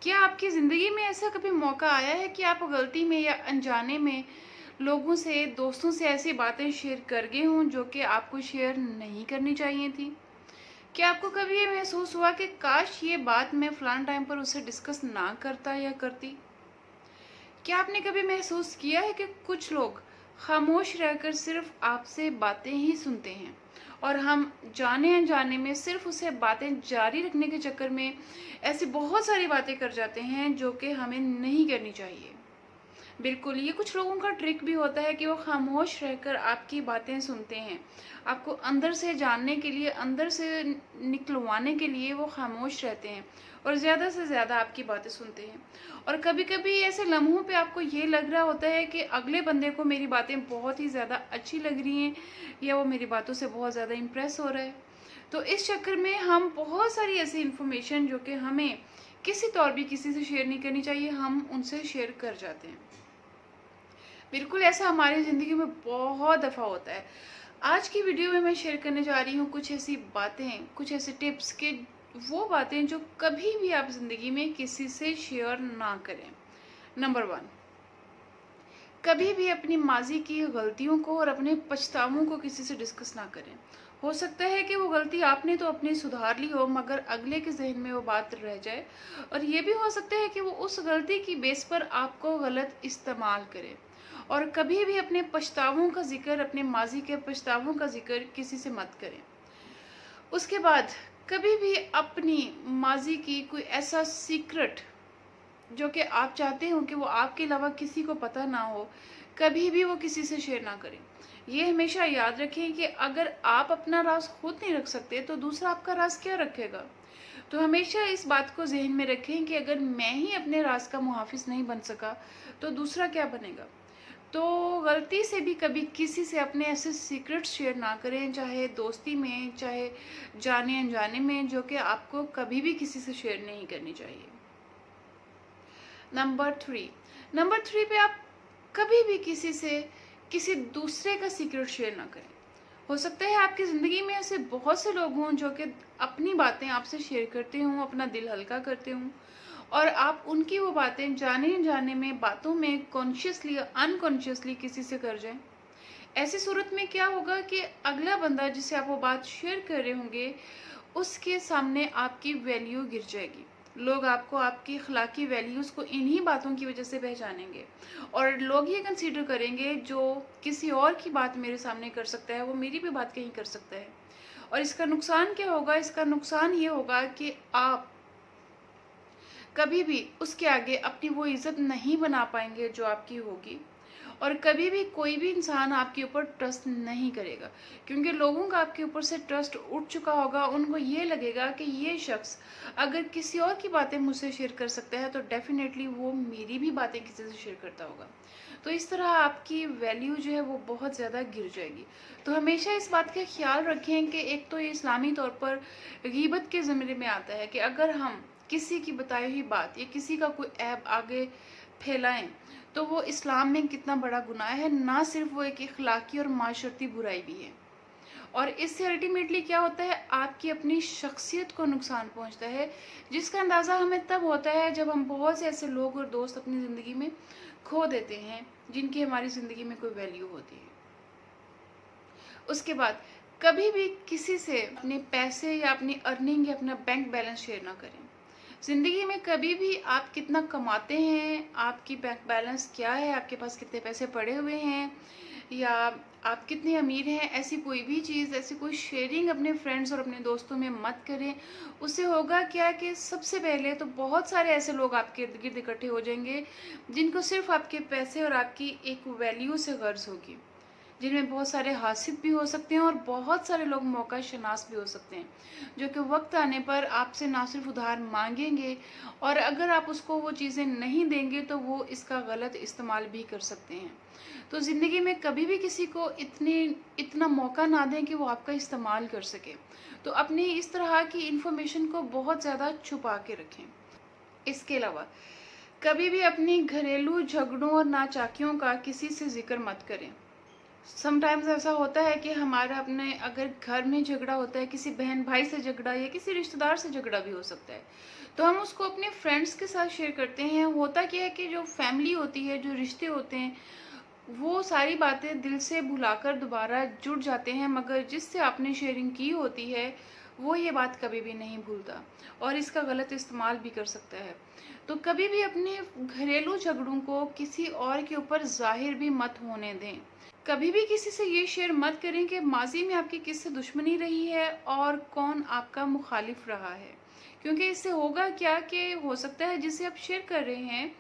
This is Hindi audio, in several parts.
क्या आपकी ज़िंदगी में ऐसा कभी मौका आया है कि आप गलती में या अनजाने में लोगों से, दोस्तों से ऐसी बातें शेयर कर गए हों जो कि आपको शेयर नहीं करनी चाहिए थी? क्या आपको कभी ये महसूस हुआ कि काश ये बात मैं फ़लाँ टाइम पर उससे डिस्कस ना करता या करती? क्या आपने कभी महसूस किया है कि कुछ लोग खामोश रहकर सिर्फ़ आपसे बातें ही सुनते हैं और हम जाने-अनजाने में सिर्फ़ उसे बातें जारी रखने के चक्कर में ऐसी बहुत सारी बातें कर जाते हैं जो कि हमें नहीं करनी चाहिए? बिल्कुल, ये कुछ लोगों का ट्रिक भी होता है कि वो खामोश रहकर आपकी बातें सुनते हैं। आपको अंदर से जानने के लिए, अंदर से निकलवाने के लिए वो खामोश रहते हैं और ज़्यादा से ज़्यादा आपकी बातें सुनते हैं। और कभी-कभी ऐसे लम्हों पे आपको ये लग रहा होता है कि अगले बंदे को मेरी बातें बहुत ही ज़्यादा अच्छी लग रही हैं या वो मेरी बातों से बहुत ज़्यादा इम्प्रेस हो रहा है। तो इस चक्कर में हम बहुत सारी ऐसी इन्फॉर्मेशन जो कि हमें किसी तौर भी किसी से शेयर नहीं करनी चाहिए, हम उनसे शेयर कर जाते हैं। बिल्कुल ऐसा हमारी ज़िंदगी में बहुत दफ़ा होता है। आज की वीडियो में मैं शेयर करने जा रही हूँ कुछ ऐसी बातें, कुछ ऐसे टिप्स कि वो बातें जो कभी भी आप ज़िंदगी में किसी से शेयर ना करें। नंबर 1, कभी भी अपनी माज़ी की गलतियों को और अपने पछतावों को किसी से डिस्कस ना करें। हो सकता है कि वो गलती आपने तो अपनी सुधार ली हो मगर अगले के ज़हन में वो बात रह जाए और ये भी हो सकता है कि वो उस गलती की बेस पर आपको गलत इस्तेमाल करे। और कभी भी अपने पछतावों का ज़िक्र, अपने माज़ी के पछतावों का ज़िक्र किसी से मत करें। उसके बाद कभी भी अपनी माज़ी की कोई ऐसा सीक्रेट जो कि आप चाहते हो कि वो आपके अलावा किसी को पता ना हो, कभी भी वो किसी से शेयर ना करें। ये हमेशा याद रखें कि अगर आप अपना राज़ खुद नहीं रख सकते, तो दूसरा आपका राज़ क्या रखेगा? तो हमेशा इस बात को ज़हन में रखें कि अगर मैं ही अपने राज़ का मुहाफ़िज़ नहीं बन सका, तो दूसरा क्या बनेगा? तो गलती से भी कभी किसी से अपने ऐसे सीक्रेट्स शेयर ना करें, चाहे दोस्ती में, चाहे जाने-अनजाने में, जो कि आपको कभी भी किसी से शेयर नहीं करनी चाहिए। नंबर 3 पे आप कभी भी किसी से किसी दूसरे का सीक्रेट शेयर ना करें। हो सकता है आपकी ज़िंदगी में ऐसे बहुत से लोग हों जो कि अपनी बातें आपसे शेयर करते हों, अपना दिल हल्का करते हों और आप उनकी वो बातें जाने-अनजाने में बातों में कॉन्शियसली या अनकॉन्शियसली किसी से कर जाएँ। ऐसी सूरत में क्या होगा कि अगला बंदा जिससे आप वो बात शेयर कर रहे होंगे, उसके सामने आपकी वैल्यू गिर जाएगी। लोग आपको आपकी अखलाकी वैल्यूज़ को इन्हीं बातों की वजह से पहचानेंगे और लोग ये कंसीडर करेंगे जो किसी और की बात मेरे सामने कर सकता है, वो मेरी भी बात कहीं कर सकता है। और इसका नुकसान क्या होगा? इसका नुकसान ये होगा कि आप कभी भी उसके आगे अपनी वो इज़्ज़त नहीं बना पाएँगे जो आपकी होगी और कभी भी कोई भी इंसान आपके ऊपर ट्रस्ट नहीं करेगा क्योंकि लोगों का आपके ऊपर से ट्रस्ट उठ चुका होगा। उनको ये लगेगा कि ये शख्स अगर किसी और की बातें मुझसे शेयर कर सकता है तो डेफ़िनेटली वो मेरी भी बातें किसी से शेयर करता होगा। तो इस तरह आपकी वैल्यू जो है वो बहुत ज़्यादा गिर जाएगी। तो हमेशा इस बात का ख़्याल रखें कि एक तो ये इस्लामी तौर पर ग़ीबत के ज़मरे में आता है कि अगर हम किसी की बताई हुई बात या किसी का कोई ऐब आगे फैलाएं तो वो इस्लाम में कितना बड़ा गुनाह है, ना सिर्फ वो एक इखलाकी और माशरती बुराई भी है। और इससे अल्टीमेटली क्या होता है, आपकी अपनी शख्सियत को नुकसान पहुंचता है, जिसका अंदाज़ा हमें तब होता है जब हम बहुत से ऐसे लोग और दोस्त अपनी ज़िंदगी में खो देते हैं जिनकी हमारी ज़िंदगी में कोई वैल्यू होती है। उसके बाद कभी भी किसी से अपने पैसे या अपनी अर्निंग या अपना बैंक बैलेंस शेयर ना करें। ज़िंदगी में कभी भी आप कितना कमाते हैं, आपकी बैंक बैलेंस क्या है, आपके पास कितने पैसे पड़े हुए हैं या आप कितने अमीर हैं, ऐसी कोई भी चीज़, ऐसी कोई शेयरिंग अपने फ्रेंड्स और अपने दोस्तों में मत करें। उससे होगा क्या कि सबसे पहले तो बहुत सारे ऐसे लोग आपके इर्द-गिर्द इकट्ठे हो जाएँगे, जिनको सिर्फ़ आपके पैसे और आपकी एक वैल्यू से गर्ज़ होगी। जिनमें बहुत सारे हासिल भी हो सकते हैं और बहुत सारे लोग मौका शनास भी हो सकते हैं, जो कि वक्त आने पर आपसे ना सिर्फ उधार मांगेंगे और अगर आप उसको वो चीज़ें नहीं देंगे तो वो इसका गलत इस्तेमाल भी कर सकते हैं। तो ज़िंदगी में कभी भी किसी को इतना मौका ना दें कि वो आपका इस्तेमाल कर सके। तो अपनी इस तरह की इन्फॉर्मेशन को बहुत ज़्यादा छुपा के रखें। इसके अलावा कभी भी अपनी घरेलू झगड़ों और नाचाकियों का किसी से जिक्र मत करें। समटाइम्स ऐसा होता है कि हमारा अपने अगर घर में झगड़ा होता है, किसी बहन भाई से झगड़ा या किसी रिश्तेदार से झगड़ा भी हो सकता है, तो हम उसको अपने फ्रेंड्स के साथ शेयर करते हैं। होता क्या है कि जो फैमिली होती है, जो रिश्ते होते हैं, वो सारी बातें दिल से भुलाकर दोबारा जुड़ जाते हैं, मगर जिससे आपने शेयरिंग की होती है वो ये बात कभी भी नहीं भूलता और इसका गलत इस्तेमाल भी कर सकता है। तो कभी भी अपने घरेलू झगड़ों को किसी और के ऊपर जाहिर भी मत होने दें। कभी भी किसी से ये शेयर मत करें कि माजी में आपकी किससे दुश्मनी रही है और कौन आपका मुखालिफ रहा है, क्योंकि इससे होगा क्या कि हो सकता है जिसे आप शेयर कर रहे हैं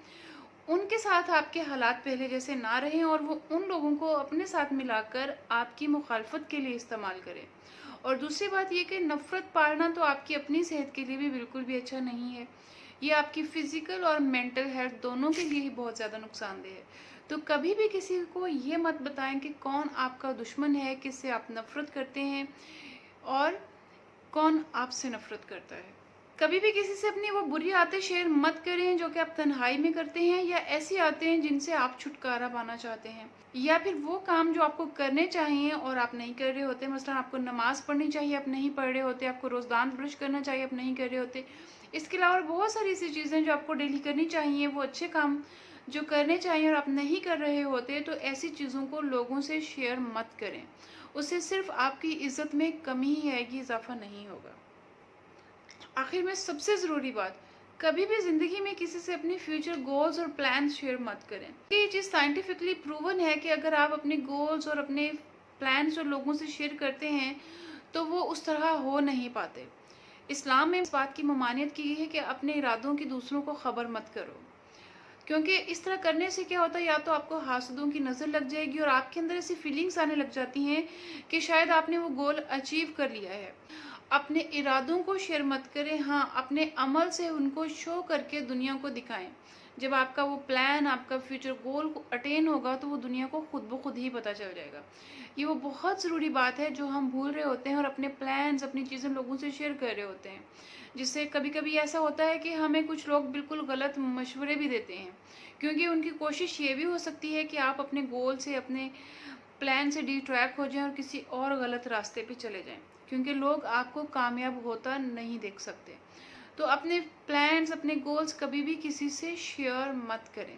उनके साथ आपके हालात पहले जैसे ना रहें और वो उन लोगों को अपने साथ मिलाकर आपकी मुखालफत के लिए इस्तेमाल करें। और दूसरी बात ये कि नफ़रत पालना तो आपकी अपनी सेहत के लिए भी बिल्कुल भी अच्छा नहीं है। ये आपकी फ़िज़िकल और मेंटल हेल्थ दोनों के लिए ही बहुत ज़्यादा नुकसानदेह है। तो कभी भी किसी को ये मत बताएं कि कौन आपका दुश्मन है, किससे आप नफ़रत करते हैं और कौन आपसे नफ़रत करता है। कभी भी किसी से अपनी वो बुरी आदतें शेयर मत करें जो कि आप तन्हाई में करते हैं या ऐसी आदतें हैं जिनसे आप छुटकारा पाना चाहते हैं, या फिर वो काम जो आपको करने चाहिए और आप नहीं कर रहे होते। मसलन आपको नमाज़ पढ़नी चाहिए, आप नहीं पढ़ रहे होते, आपको रोज़ दांत ब्रश करना चाहिए, आप नहीं कर रहे होते। इसके अलावा बहुत सारी ऐसी चीज़ें जो आपको डेली करनी चाहिए, वो अच्छे काम जो करने चाहिए और आप नहीं कर रहे होते, तो ऐसी चीज़ों को लोगों से शेयर मत करें। उससे सिर्फ आपकी इज़्ज़त में कमी ही आएगी, इजाफा नहीं होगा। आखिर में सबसे ज़रूरी बात, कभी भी ज़िंदगी में किसी से अपने फ्यूचर गोल्स और प्लान्स शेयर मत करें। ये चीज़ साइंटिफिकली प्रूवन है कि अगर आप अपने गोल्स और अपने प्लान्स और लोगों से शेयर करते हैं तो वो उस तरह हो नहीं पाते। इस्लाम में इस बात की ममानियत की गई है कि अपने इरादों की दूसरों को ख़बर मत करो, क्योंकि इस तरह करने से क्या होता है, या तो आपको हासदों की नज़र लग जाएगी और आपके अंदर ऐसी फीलिंग्स आने लग जाती हैं कि शायद आपने वो गोल अचीव कर लिया है। अपने इरादों को शेयर मत करें, हाँ अपने अमल से उनको शो करके दुनिया को दिखाएं। जब आपका वो प्लान, आपका फ्यूचर गोल को अटेन होगा तो वो दुनिया को खुद ब खुद ही पता चल जाएगा। ये वो बहुत ज़रूरी बात है जो हम भूल रहे होते हैं और अपने प्लान्स, अपनी चीज़ें लोगों से शेयर कर रहे होते हैं, जिससे कभी कभी ऐसा होता है कि हमें कुछ लोग बिल्कुल गलत मशवरे भी देते हैं, क्योंकि उनकी कोशिश ये भी हो सकती है कि आप अपने गोल से, अपने प्लान से डिट्रैक हो जाएं और किसी और गलत रास्ते पे चले जाएं, क्योंकि लोग आपको कामयाब होता नहीं देख सकते। तो अपने प्लान्स, अपने गोल्स कभी भी किसी से शेयर मत करें।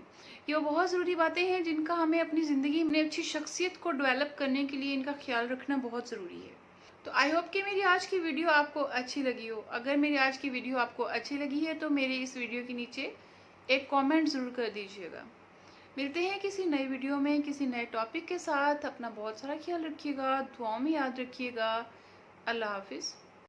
ये वो बहुत ज़रूरी बातें हैं जिनका हमें अपनी ज़िंदगी में अच्छी शख्सियत को डेवलप करने के लिए इनका ख्याल रखना बहुत ज़रूरी है। तो आई होप कि मेरी आज की वीडियो आपको अच्छी लगी हो। अगर मेरी आज की वीडियो आपको अच्छी लगी है तो मेरे इस वीडियो के नीचे एक कमेंट ज़रूर कर दीजिएगा। मिलते हैं किसी नई वीडियो में किसी नए टॉपिक के साथ। अपना बहुत सारा ख्याल रखिएगा, दुआओं में याद रखिएगा। अल्लाह हाफिज़।